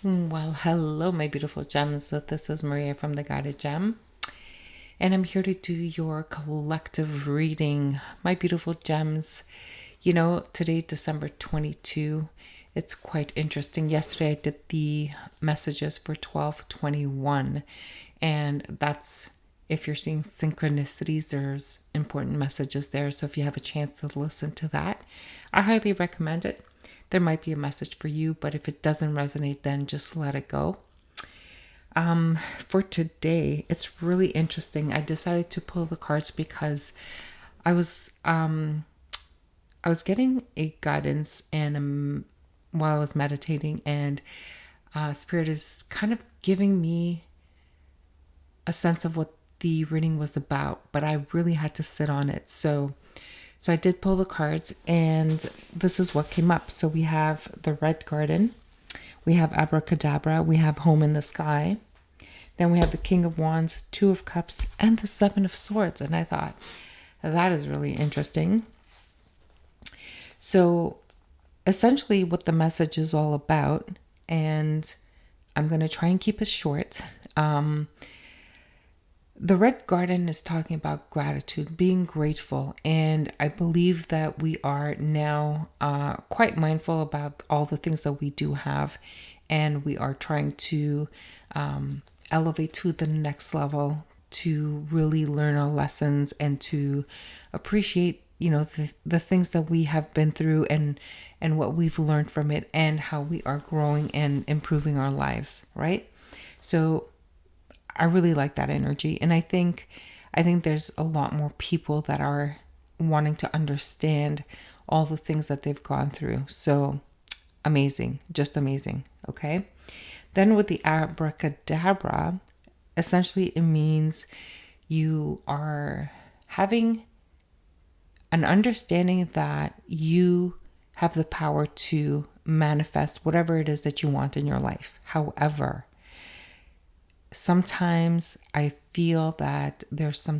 Well, hello, my beautiful gems. So this is Maria from the Guided Gem, and I'm here to do your collective reading, my beautiful gems. Today, December 22, it's quite interesting. Yesterday, I did the messages for 12/21, and that's if you're seeing synchronicities, there's important messages there. So if you have a chance to listen to that, I highly recommend it. There might be a message for you, but if it doesn't resonate, then just let it go. For today, it's really interesting. I decided to pull the cards because I was I was getting a guidance and while I was meditating, and Spirit is kind of giving me a sense of what the reading was about, but I really had to sit on it. So I did pull the cards, and this is what came up. So we have the Red Garden, we have Abracadabra, we have Home in the Sky, then we have the King of Wands, Two of Cups, and the Seven of Swords. And I thought, that is really interesting. So essentially what the message is all about, and I'm going to try and keep it short. The Red Garden is talking about gratitude, being grateful. And I believe that we are now quite mindful about all the things that we do have. And we are trying to elevate to the next level, to really learn our lessons and to appreciate, the things that we have been through, and what we've learned from it, and how we are growing and improving our lives, right? So I really like that energy. And I think there's a lot more people that are wanting to understand all the things that they've gone through. So amazing, just amazing. Okay. Then with the abracadabra, essentially it means you are having an understanding that you have the power to manifest whatever it is that you want in your life. However, sometimes I feel that there's some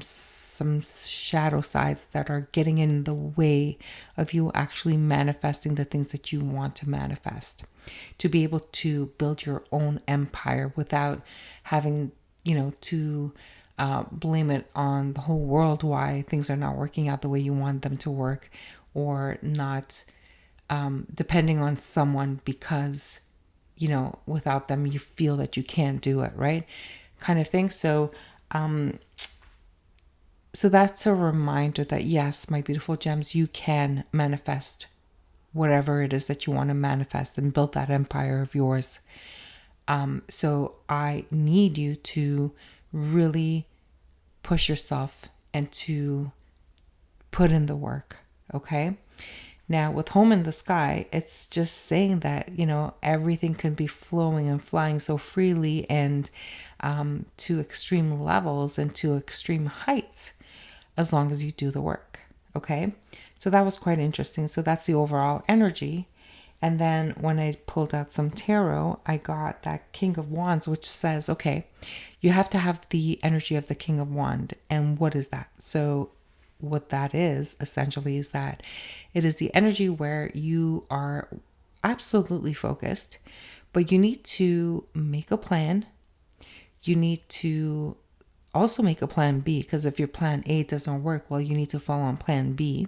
shadow sides that are getting in the way of you actually manifesting the things that you want to manifest, to be able to build your own empire without having, to blame it on the whole world why things are not working out the way you want them to work, or not depending on someone because without them, you feel that you can't do it, right? Kind of thing. So that's a reminder that yes, my beautiful gems, you can manifest whatever it is that you want to manifest and build that empire of yours. So I need you to really push yourself and to put in the work. Okay. Now, with Home in the Sky, it's just saying that, everything can be flowing and flying so freely, and to extreme levels and to extreme heights, as long as you do the work. Okay. So that was quite interesting. So that's the overall energy. And then when I pulled out some tarot, I got that King of Wands, which says, okay, you have to have the energy of the King of Wands. And what is that? So what that is essentially is that it is the energy where you are absolutely focused, but you need to make a plan. You need to also make a plan B, because if your plan A doesn't work, well, you need to follow on plan B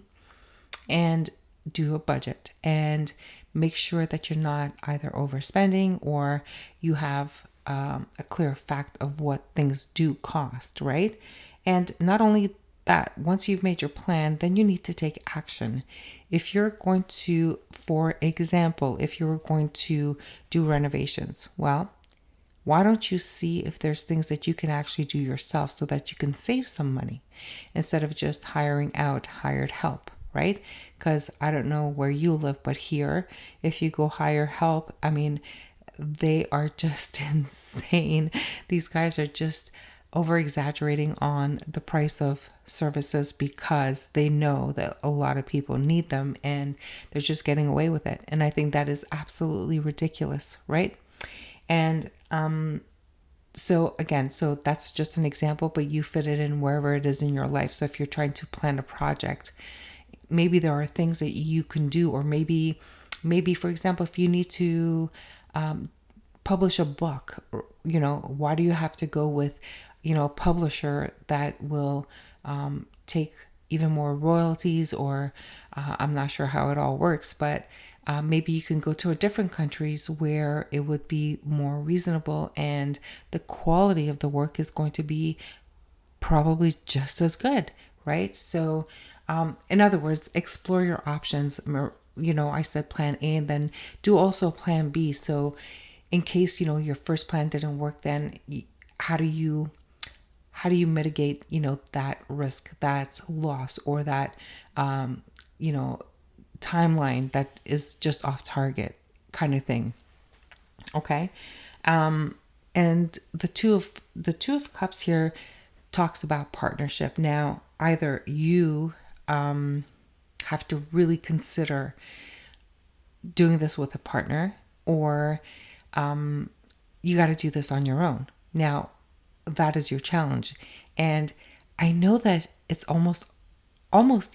and do a budget and make sure that you're not either overspending or you have a clear fact of what things do cost, right? And not only that, once you've made your plan, then you need to take action. If you're going to, for example, if you're going to do renovations, well, why don't you see if there's things that you can actually do yourself so that you can save some money instead of just hiring out hired help, right? Because I don't know where you live, but here, if you go hire help, I mean, they are just insane. These guys are just over exaggerating on the price of services because they know that a lot of people need them and they're just getting away with it. And I think that is absolutely ridiculous, right? And so that's just an example, but you fit it in wherever it is in your life. So if you're trying to plan a project, maybe there are things that you can do, or maybe for example, if you need to publish a book? Why do you have to go with, a publisher that will take even more royalties, or I'm not sure how it all works, but maybe you can go to a different countries where it would be more reasonable and the quality of the work is going to be probably just as good, right? So, in other words, explore your options. I said plan A, and then do also plan B. So, in case, your first plan didn't work, then how do you mitigate, that risk, that loss, or that, timeline that is just off target kind of thing. Okay. And the two of cups here talks about partnership. Now, either you have to really consider doing this with a partner, or you got to do this on your own. Now, that is your challenge. And I know that it's almost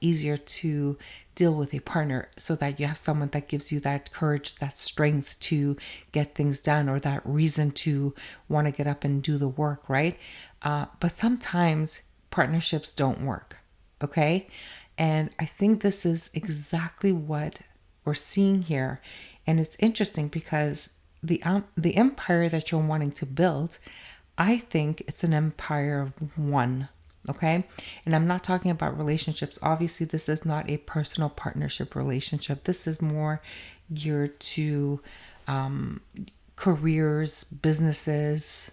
easier to deal with a partner, so that you have someone that gives you that courage, that strength to get things done, or that reason to want to get up and do the work, right? But sometimes partnerships don't work, okay? And I think this is exactly what we're seeing here. And it's interesting because the empire that you're wanting to build, I think it's an empire of one. Okay. And I'm not talking about relationships. Obviously, this is not a personal partnership relationship. This is more geared to careers, businesses,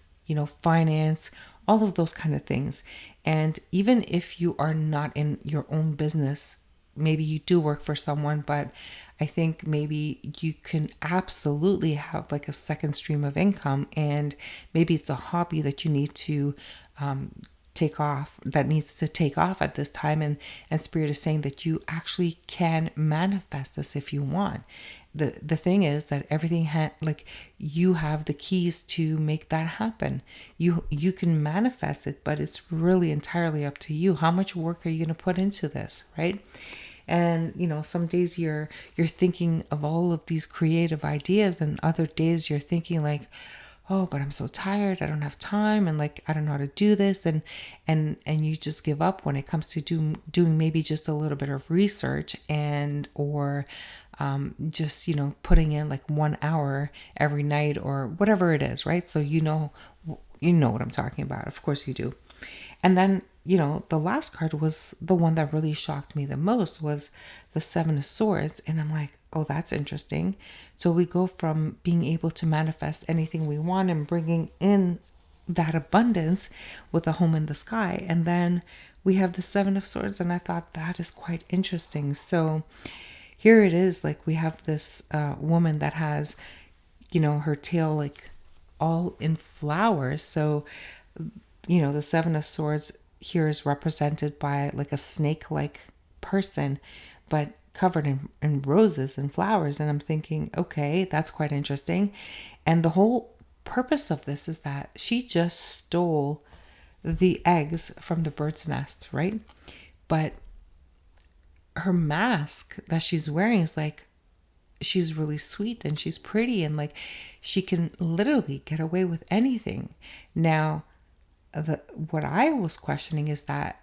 finance, all of those kind of things. And even if you are not in your own business, maybe you do work for someone, but I think maybe you can absolutely have like a second stream of income, and maybe it's a hobby that you need to needs to take off at this time, and Spirit is saying that you actually can manifest this if you want. The thing is that everything you have the keys to make that happen. You can manifest it, but it's really entirely up to you. How much work are you going to put into this, right? And some days you're thinking of all of these creative ideas, and other days you're thinking like, oh, but I'm so tired, I don't have time, and I don't know how to do this, and you just give up when it comes to doing maybe just a little bit of research, and or just putting in 1 hour every night or whatever it is, right? So you know what I'm talking about. Of course you do. And then the last card was the one that really shocked me the most, was the Seven of Swords. And I'm like, oh, that's interesting. So we go from being able to manifest anything we want and bringing in that abundance with a home in the sky. And then we have the Seven of Swords. And I thought that is quite interesting. So here it is, we have this woman that has, her tail all in flowers. So, the Seven of Swords here is represented by a snake-like person, but covered in roses and flowers. And I'm thinking, okay, that's quite interesting. And the whole purpose of this is that she just stole the eggs from the bird's nest, right? But her mask that she's wearing is she's really sweet and she's pretty, and she can literally get away with anything. Now, what I was questioning is that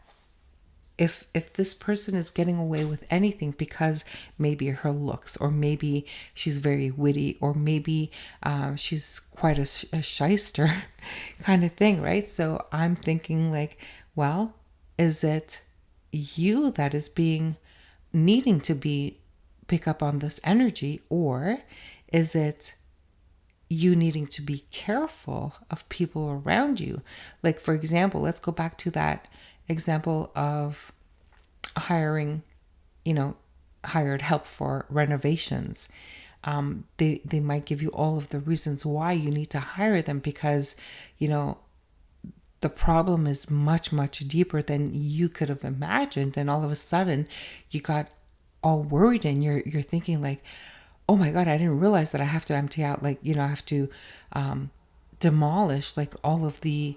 if this person is getting away with anything because maybe her looks, or maybe she's very witty, or maybe she's quite a shyster kind of thing, right? So I'm thinking well, is it you that is needing to pick up on this energy, or is it you needing to be careful of people around you? For example, let's go back to that example of hiring, hired help for renovations. They might give you all of the reasons why you need to hire them, because, the problem is much, much deeper than you could have imagined. And all of a sudden you got all worried, and you're thinking oh my God, I didn't realize that I have to empty out, I have to demolish all of the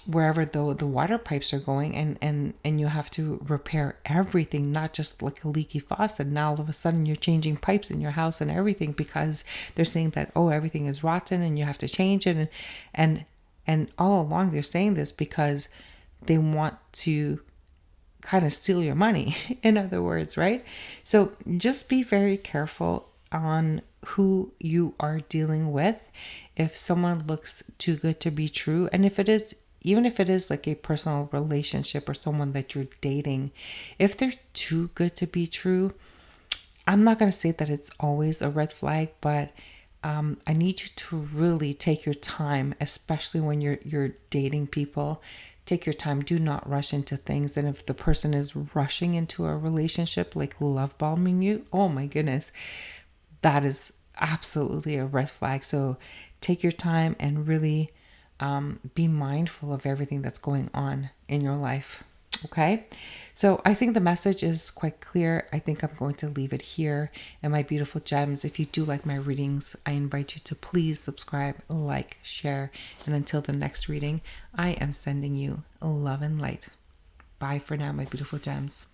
wherever the water pipes are going, and you have to repair everything, not just like a leaky faucet. Now all of a sudden you're changing pipes in your house and everything because they're saying that, oh, everything is rotten and you have to change it. And all along they're saying this because they want to kind of steal your money, in other words, right? So just be very careful on who you are dealing with. If someone looks too good to be true, and if it is, even if it is like a personal relationship or someone that you're dating, if they're too good to be true, I'm not going to say that it's always a red flag, but I need you to really take your time, especially when you're dating people. Take your time. Do not rush into things. And if the person is rushing into a relationship, like love bombing you, oh my goodness, that is absolutely a red flag. So take your time and really be mindful of everything that's going on in your life. Okay, so I think the message is quite clear. I think I'm going to leave it here. And my beautiful gems, if you do like my readings, I invite you to please subscribe, like, share. And until the next reading, I am sending you love and light. Bye for now, my beautiful gems.